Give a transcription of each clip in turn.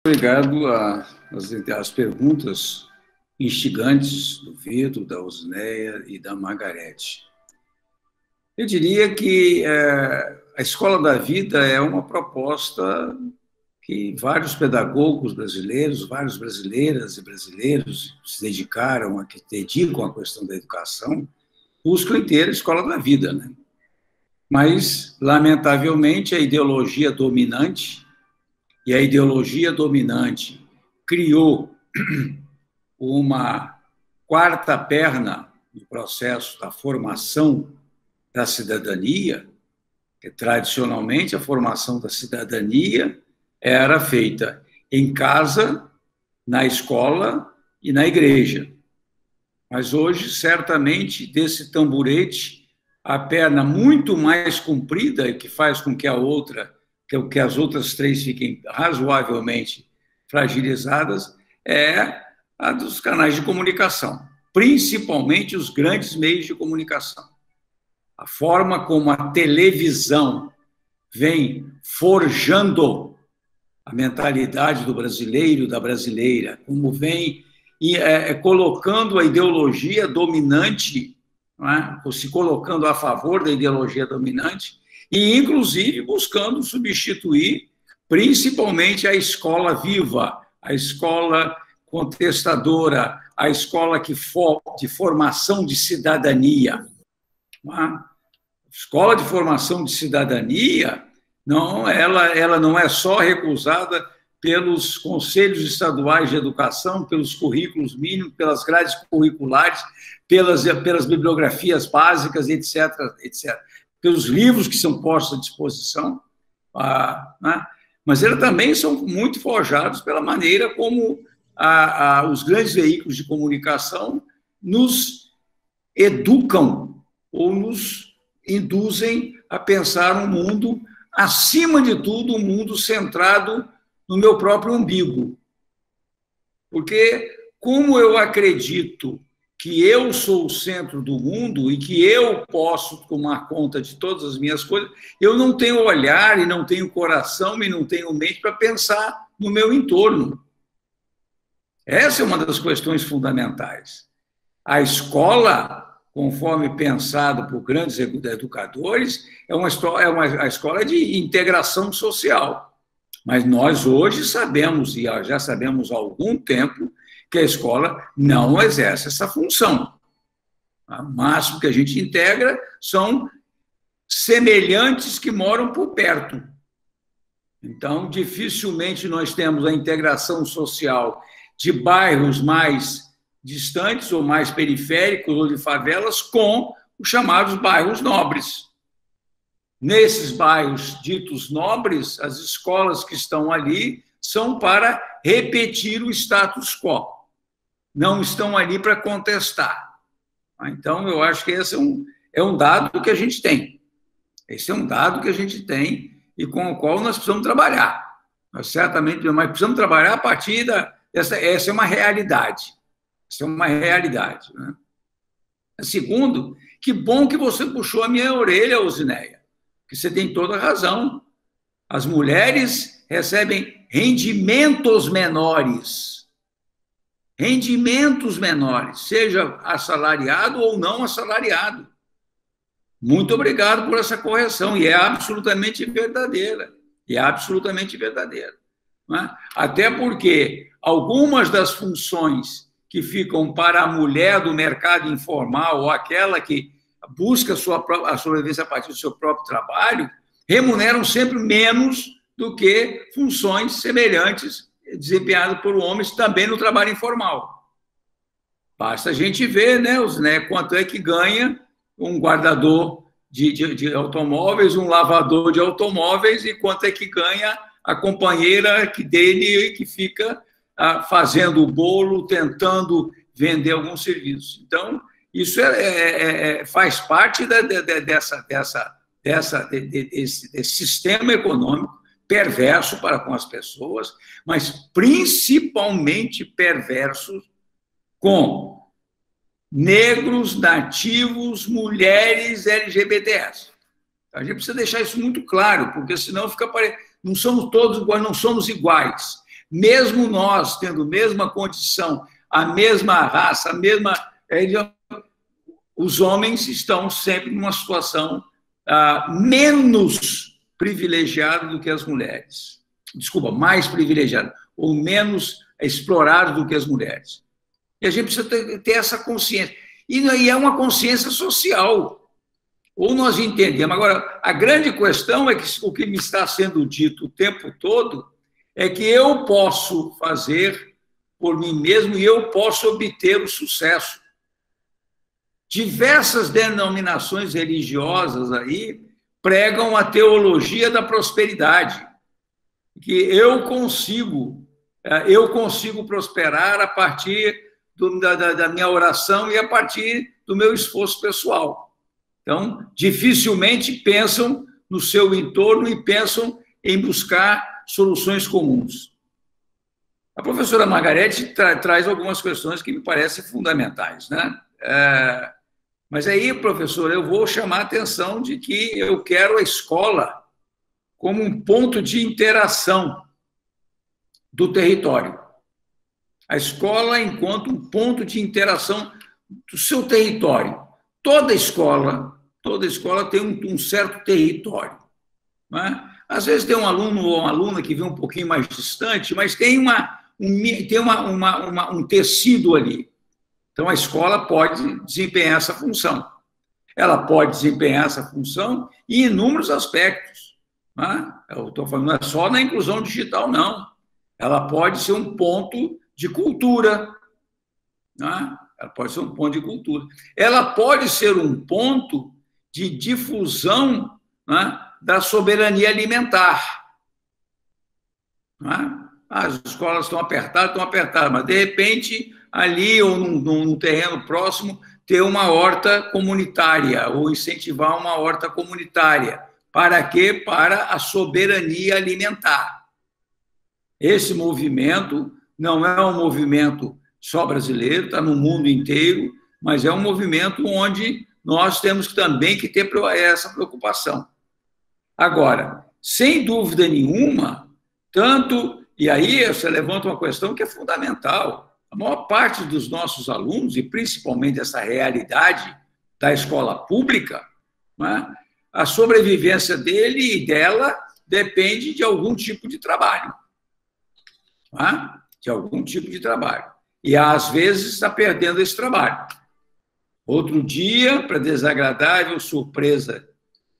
Obrigado às perguntas instigantes do Vitor, da Osneia e da Margarete. Eu diria que a Escola da Vida é uma proposta que vários pedagogos brasileiros, várias brasileiras e brasileiros se dedicaram, que dedicam à questão da educação, buscam ter a Escola da Vida, né? Mas, lamentavelmente, a ideologia dominante criou uma quarta perna no processo da formação da cidadania, que tradicionalmente a formação da cidadania era feita em casa, na escola e na igreja. Mas hoje, certamente, desse tamborete, a perna muito mais comprida, que faz com que que as outras três fiquem razoavelmente fragilizadas, é a dos canais de comunicação, principalmente os grandes meios de comunicação. A forma como a televisão vem forjando a mentalidade do brasileiro, da brasileira, como vem colocando a ideologia dominante, não é? Se colocando a favor da ideologia dominante, e, inclusive, buscando substituir principalmente a escola viva, a escola contestadora, a escola de formação de cidadania. A escola de formação de cidadania, ela não é só recusada pelos conselhos estaduais de educação, pelos currículos mínimos, pelas grades curriculares, pelas bibliografias básicas, etc., etc., pelos livros que são postos à disposição, né? Mas eles também são muito forjados pela maneira como os grandes veículos de comunicação nos educam ou nos induzem a pensar um mundo, acima de tudo, um mundo centrado no meu próprio umbigo. Porque, como eu acredito que eu sou o centro do mundo e que eu posso tomar conta de todas as minhas coisas, eu não tenho olhar e não tenho coração e não tenho mente para pensar no meu entorno. Essa é uma das questões fundamentais. A escola, conforme pensado por grandes educadores, é uma escola de integração social. Mas nós hoje sabemos, e já sabemos há algum tempo, que a escola não exerce essa função. O máximo que a gente integra são semelhantes que moram por perto. Então, dificilmente nós temos a integração social de bairros mais distantes ou mais periféricos ou de favelas com os chamados bairros nobres. Nesses bairros ditos nobres, as escolas que estão ali são para repetir o status quo. Não estão ali para contestar. Então, eu acho que esse é um dado que a gente tem. Esse é um dado que a gente tem e com o qual nós precisamos trabalhar. Nós certamente mas precisamos trabalhar a partir essa é uma realidade. Essa é uma realidade. Né? Segundo, que bom que você puxou a minha orelha, Osneia, que você tem toda a razão. As mulheres recebem rendimentos menores, seja assalariado ou não assalariado. Muito obrigado por essa correção, e é absolutamente verdadeira. Não é? Até porque algumas das funções que ficam para a mulher do mercado informal, ou aquela que busca a sobrevivência a partir do seu próprio trabalho, remuneram sempre menos do que funções semelhantes desempenhadas por homens também no trabalho informal. Basta a gente ver, né, quanto é que ganha um guardador de automóveis, um lavador de automóveis, e quanto é que ganha a companheira dele que fica fazendo o bolo, tentando vender algum serviço. Então, isso faz parte desse sistema econômico perverso para com as pessoas, mas principalmente perverso com negros, nativos, mulheres, LGBTs. A gente precisa deixar isso muito claro, porque senão fica não somos todos iguais, não somos iguais. mesmo nós tendo a mesma condição, a mesma raça, a mesma... Os homens estão sempre numa situação menos privilegiada do que as mulheres. Desculpa, mais privilegiada, ou menos explorada do que as mulheres. E a gente precisa ter essa consciência. E é uma consciência social. Ou nós entendemos. Agora, a grande questão é que o que me está sendo dito o tempo todo é que eu posso fazer por mim mesmo e eu posso obter o sucesso. Diversas denominações religiosas aí pregam a teologia da prosperidade, que eu consigo prosperar a partir da minha oração e a partir do meu esforço pessoal. Então, dificilmente pensam no seu entorno e pensam em buscar soluções comuns. A professora Margarete traz algumas questões que me parecem fundamentais, né? Mas aí, professor, eu vou chamar a atenção de que eu quero a escola como um ponto de interação do território. A escola enquanto um ponto de interação do seu território. Toda escola tem um certo território. Né? Às vezes tem um aluno ou uma aluna que vem um pouquinho mais distante, mas tem um tecido ali. Então, a escola pode desempenhar essa função. Ela pode desempenhar essa função em inúmeros aspectos. Né? Eu estou falando, não é só na inclusão digital, não. Ela pode ser um ponto de cultura. Né? Ela pode ser um ponto de cultura. Ela pode ser um ponto de difusão, né, da soberania alimentar. Né? As escolas estão apertadas, mas, de repente, ali ou num terreno próximo, ter uma horta comunitária, ou incentivar uma horta comunitária. Para quê? Para a soberania alimentar. Esse movimento não é um movimento só brasileiro, está no mundo inteiro, mas é um movimento onde nós temos também que ter essa preocupação. Agora, sem dúvida nenhuma, e aí você levanta uma questão que é fundamental. A maior parte dos nossos alunos, e principalmente essa realidade da escola pública, né, a sobrevivência dele e dela depende de algum tipo de trabalho. Né? De algum tipo de trabalho. E, às vezes, está perdendo esse trabalho. Outro dia, para desagradável surpresa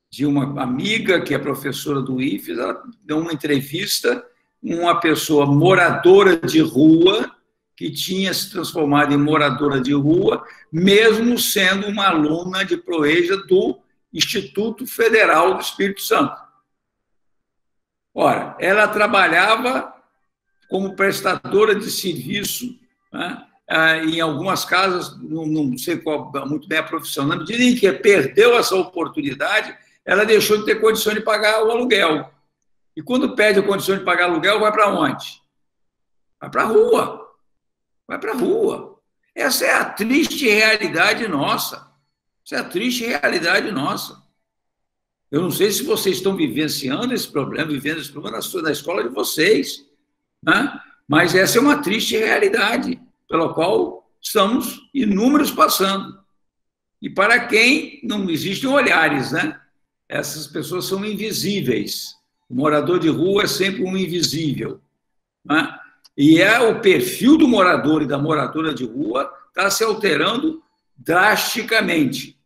de uma amiga que é professora do IFES, ela deu uma entrevista, uma pessoa moradora de rua, que tinha se transformado em moradora de rua, mesmo sendo uma aluna de proeza do Instituto Federal do Espírito Santo. Ora, ela trabalhava como prestadora de serviço, né, em algumas casas, não sei qual muito bem a profissão, na medida em que perdeu essa oportunidade, ela deixou de ter condição de pagar o aluguel. E quando perde a condição de pagar aluguel, vai para onde? Vai para a rua. Vai para a rua. Essa é a triste realidade nossa. Essa é a triste realidade nossa. Eu não sei se vocês estão vivenciando esse problema, na escola de vocês, né? Mas essa é uma triste realidade pela qual estamos inúmeros passando. E para quem não existem olhares, né? Essas pessoas são invisíveis. O morador de rua é sempre um invisível, né? E o perfil do morador e da moradora de rua está se alterando drasticamente.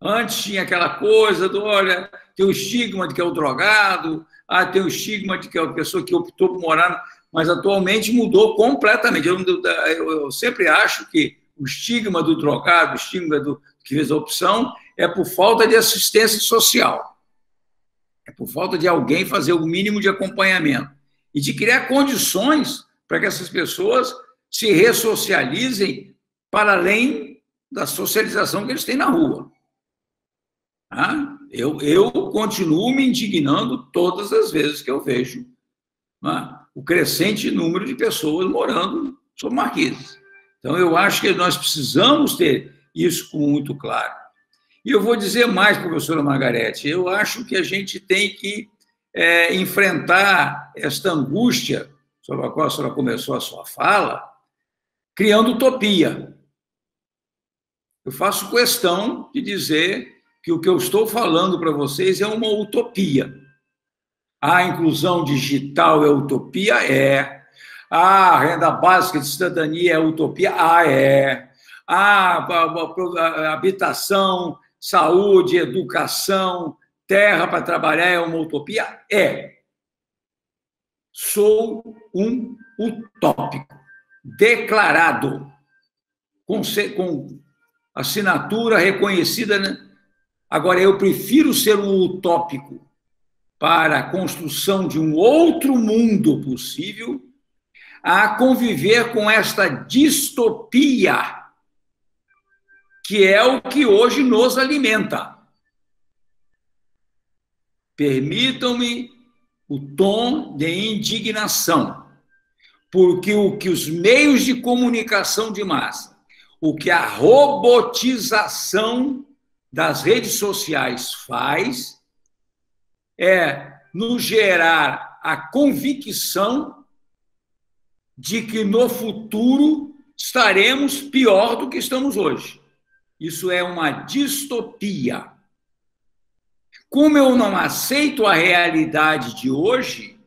Antes tinha aquela coisa do, olha, tem o estigma de que é o drogado, tem o estigma de que é a pessoa que optou por morar, mas atualmente mudou completamente. Eu sempre acho que o estigma do drogado, o estigma do que fez a opção, é por falta de assistência social. É por falta de alguém fazer o mínimo de acompanhamento e de criar condições para que essas pessoas se ressocializem para além da socialização que eles têm na rua. Eu continuo me indignando todas as vezes que eu vejo o crescente número de pessoas morando sob marquises. Então, eu acho que nós precisamos ter isso muito claro. E eu vou dizer mais, professora Margarete, eu acho que a gente tem que enfrentar esta angústia sobre a qual a senhora começou a sua fala, criando utopia. Eu faço questão de dizer que o que eu estou falando para vocês é uma utopia. A inclusão digital é utopia? É. A renda básica de cidadania é utopia? Ah, é. A habitação, saúde, educação, terra para trabalhar é uma utopia? É. Sou um utópico, declarado, com assinatura reconhecida, né? Agora, eu prefiro ser um utópico para a construção de um outro mundo possível a conviver com esta distopia, que é o que hoje nos alimenta. Permitam-me o tom de indignação, porque o que os meios de comunicação de massa, o que a robotização das redes sociais faz, é nos gerar a convicção de que no futuro estaremos pior do que estamos hoje. Isso é uma distopia. Como eu não aceito a realidade de hoje,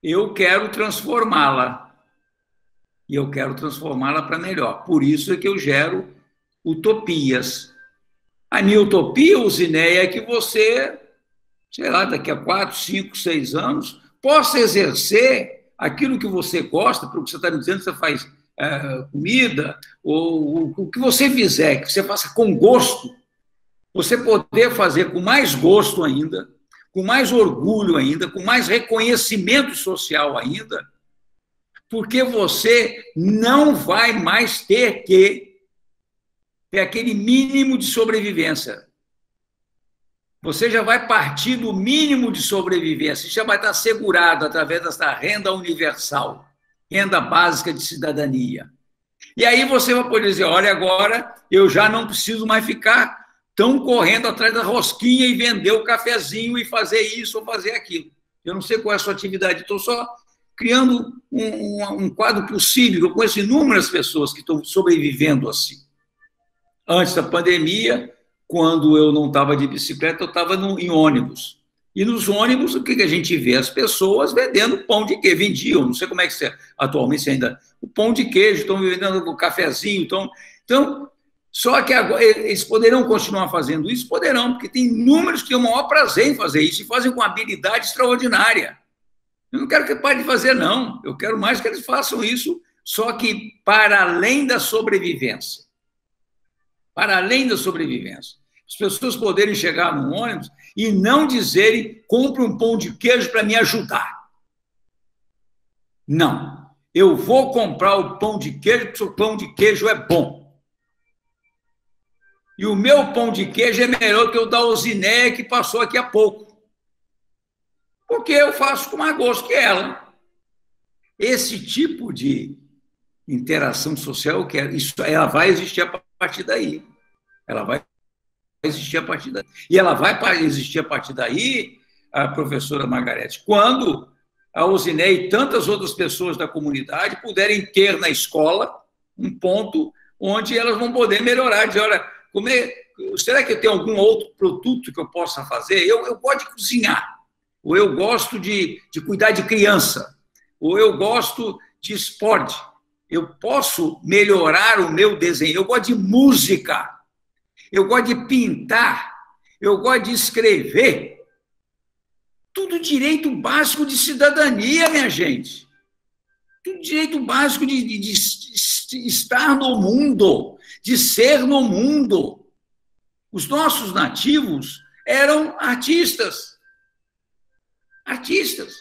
eu quero transformá-la. E eu quero transformá-la para melhor. Por isso é que eu gero utopias. A minha utopia, Usinéia, é que você, sei lá, daqui a 4, 5, 6 anos, possa exercer aquilo que você gosta, porque você está me dizendo que você faz comida, ou o que você fizer, que você faça com gosto, você poder fazer com mais gosto ainda, com mais orgulho ainda, com mais reconhecimento social ainda, porque você não vai mais ter que ter aquele mínimo de sobrevivência. Você já vai partir do mínimo de sobrevivência, já vai estar assegurado através dessa renda universal, renda básica de cidadania. E aí você vai poder dizer, olha, agora eu já não preciso mais ficar tão correndo atrás da rosquinha e vender o cafezinho e fazer isso ou fazer aquilo. Eu não sei qual é a sua atividade, estou só criando um quadro possível. Eu conheço inúmeras pessoas que estão sobrevivendo assim. Antes da pandemia, quando eu não estava de bicicleta, eu estava em ônibus. E nos ônibus, o que a gente vê? As pessoas vendendo pão de queijo. Vendiam, não sei como é que é atualmente ainda. O pão de queijo, estão vendendo o cafezinho. Então, só que agora, eles poderão continuar fazendo isso? Poderão, porque tem números que têm o maior prazer em fazer isso e fazem com habilidade extraordinária. Eu não quero que parem de fazer, não. Eu quero mais que eles façam isso, só que para além da sobrevivência. Para além da sobrevivência. As pessoas poderem chegar num ônibus e não dizerem, compre um pão de queijo para me ajudar. Não. Eu vou comprar o pão de queijo porque o pão de queijo é bom. E o meu pão de queijo é melhor que o da Usinéia que passou aqui há pouco. Porque eu faço com mais gosto que ela. Esse tipo de interação social, eu quero, ela vai existir a partir daí. Ela vai existir a partir daí. E ela vai existir a partir daí, a professora Margarete, quando a Usinéia e tantas outras pessoas da comunidade puderem ter na escola um ponto onde elas vão poder melhorar, dizer, olha, será que tem algum outro produto que eu possa fazer? Eu gosto de cozinhar, ou eu gosto de cuidar de criança, ou eu gosto de esporte. Eu posso melhorar o meu desenho. Eu gosto de música, eu gosto de pintar, eu gosto de escrever. Tudo direito básico de cidadania, minha gente. Tudo direito básico de estar no mundo, de ser no mundo. Os nossos nativos eram artistas. Artistas.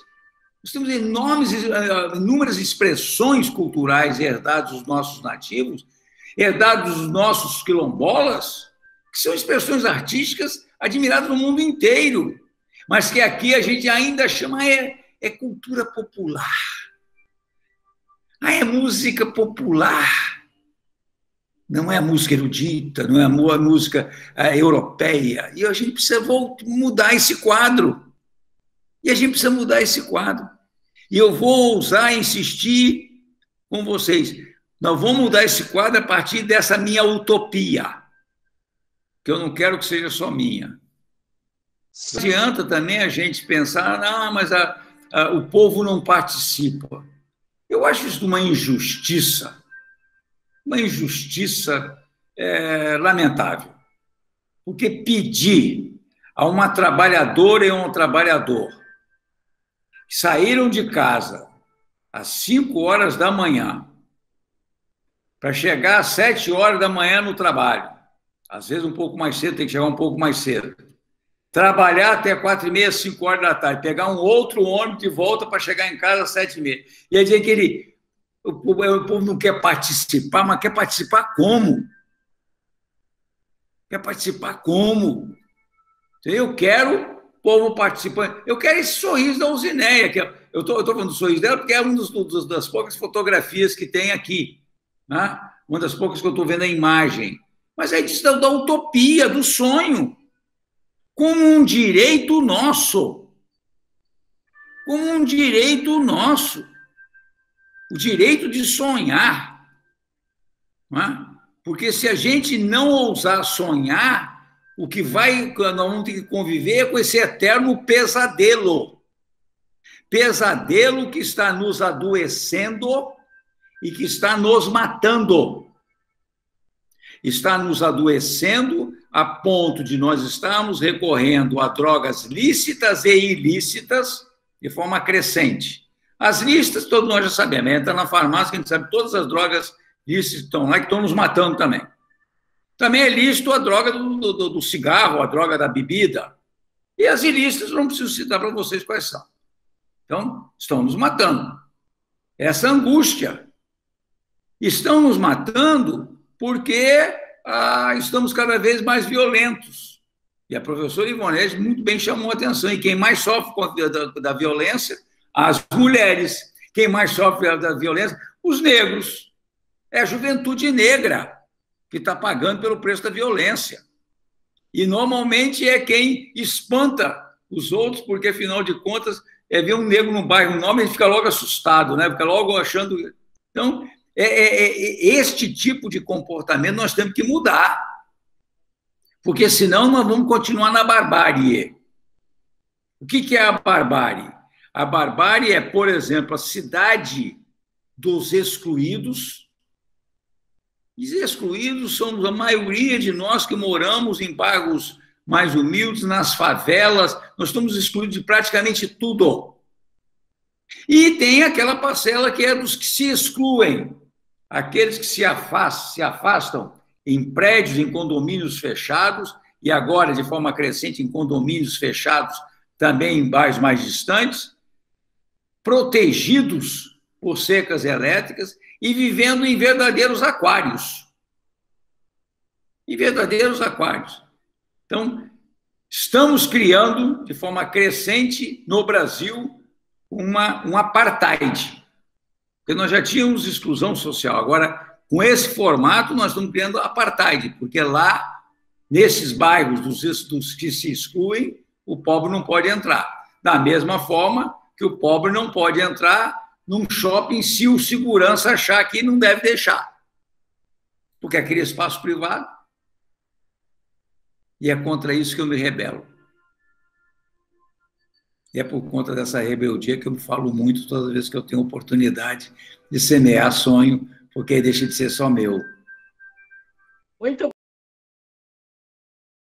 Nós temos inúmeras expressões culturais herdadas dos nossos nativos, herdadas dos nossos quilombolas, que são expressões artísticas admiradas no mundo inteiro, mas que aqui a gente ainda chama cultura popular. É música popular. Não é a música erudita, não é a música europeia. E a gente precisa mudar esse quadro. E eu vou ousar insistir com vocês. Nós vamos mudar esse quadro a partir dessa minha utopia, que eu não quero que seja só minha. Não adianta também a gente pensar, não, mas o povo não participa. Eu acho isso uma injustiça lamentável. Porque pedir a uma trabalhadora e a um trabalhador que saíram de casa às 5 horas da manhã para chegar às 7 horas da manhã no trabalho, às vezes um pouco mais cedo, tem que chegar um pouco mais cedo, trabalhar até 4h30, 5 horas da tarde, pegar um outro ônibus de volta para chegar em casa às 7h30. E aí dizer que o povo não quer participar, mas quer participar como? Quer participar como? Eu quero o povo participando. Eu quero esse sorriso da Uzinéia. Eu estou falando do sorriso dela porque é uma das poucas fotografias que tem aqui. Né? Uma das poucas que eu estou vendo a imagem. Mas é disso da utopia, do sonho. Como um direito nosso. Como um direito nosso. O direito de sonhar. Não é? Porque se a gente não ousar sonhar, o que nós vamos ter que conviver é com esse eterno pesadelo. Pesadelo que está nos adoecendo e que está nos matando. Está nos adoecendo a ponto de nós estarmos recorrendo a drogas lícitas e ilícitas de forma crescente. As lícitas, todos nós já sabemos, entra na farmácia, que a gente sabe todas as drogas lícitas que estão lá, que estão nos matando também. Também é lícito a droga do cigarro, a droga da bebida. E as ilícitas, não preciso citar para vocês quais são. Então, estão nos matando. Essa angústia. Estão nos matando porque estamos cada vez mais violentos. E a professora Ivonete muito bem chamou a atenção. E quem mais sofre da violência, as mulheres. Quem mais sofre da violência, os negros. É a juventude negra que está pagando pelo preço da violência. E, normalmente, é quem espanta os outros, porque, afinal de contas, ver um negro no bairro nobre, a gente fica logo assustado, né? Fica logo achando... Então, este tipo de comportamento nós temos que mudar, porque, senão, nós vamos continuar na barbárie. O que é a barbárie? A barbárie é, por exemplo, a cidade dos excluídos. Os excluídos somos a maioria de nós que moramos em bairros mais humildes, nas favelas, nós estamos excluídos de praticamente tudo. E tem aquela parcela que é dos que se excluem, aqueles que se afastam em prédios, em condomínios fechados, e agora, de forma crescente, em condomínios fechados, também em bairros mais distantes, protegidos por cercas elétricas, e vivendo em verdadeiros aquários. Em verdadeiros aquários. Então, estamos criando, de forma crescente, no Brasil, um apartheid. Porque nós já tínhamos exclusão social. Agora, com esse formato, nós estamos criando apartheid, porque lá, nesses bairros dos que se excluem, o pobre não pode entrar. Da mesma forma que o pobre não pode entrar num shopping se o segurança achar que não deve deixar. Porque aquele espaço privado. E é contra isso que eu me rebelo. E é por conta dessa rebeldia que eu falo muito todas as vezes que eu tenho oportunidade de semear sonho, porque aí deixa de ser só meu. Muito